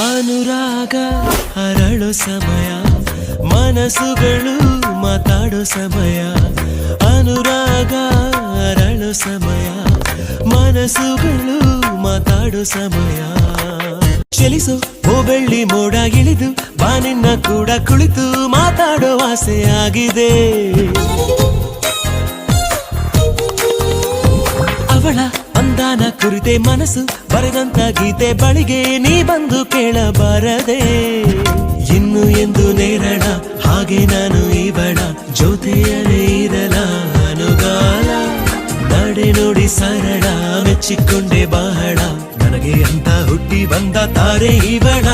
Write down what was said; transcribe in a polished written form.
ಅನುರಾಗ ಅರಳೋ ಸಮಯ, ಮನಸ್ಸುಗಳು ಮಾತಾಡೋ ಸಮಯ. ಅನುರಾಗ ಅರಳೋ ಸಮಯ, ಮನಸ್ಸುಗಳು ಮಾತಾಡೋ ಸಮಯ. ಚಲಿಸು ಓ ಬೆಳ್ಳಿ ಮೋಡ ಇಳಿದು ಬಾನಿನ್ನ ಕೂಡ ಕುಳಿತು ಮಾತಾಡೋ ಆಸೆ ಆಗಿದೆ. ಅವಳ ಅಂದಾನ ಕುರಿತೆ ಮನಸ್ಸು ಬರೆದಂತ ಗೀತೆ ಬಳಿಗೆ ನೀ ಬಂದು ಕೇಳಬಾರದೆ. ಇನ್ನು ಎಂದು ನೇರಳ ಹಾಗೆ ನಾನು ಇವಳ ಜೊತೆಯಲೇ ಇರಲ ಅನುಗಾಲ. ನಡೆ ನೋಡಿ ಸರಳ ಮೆಚ್ಚಿಕೊಂಡೆ ಬಹಳ, ನನಗೆ ಅಂತ ಹುಟ್ಟಿ ಬಂದ ತಾರೆ ಇವಳ.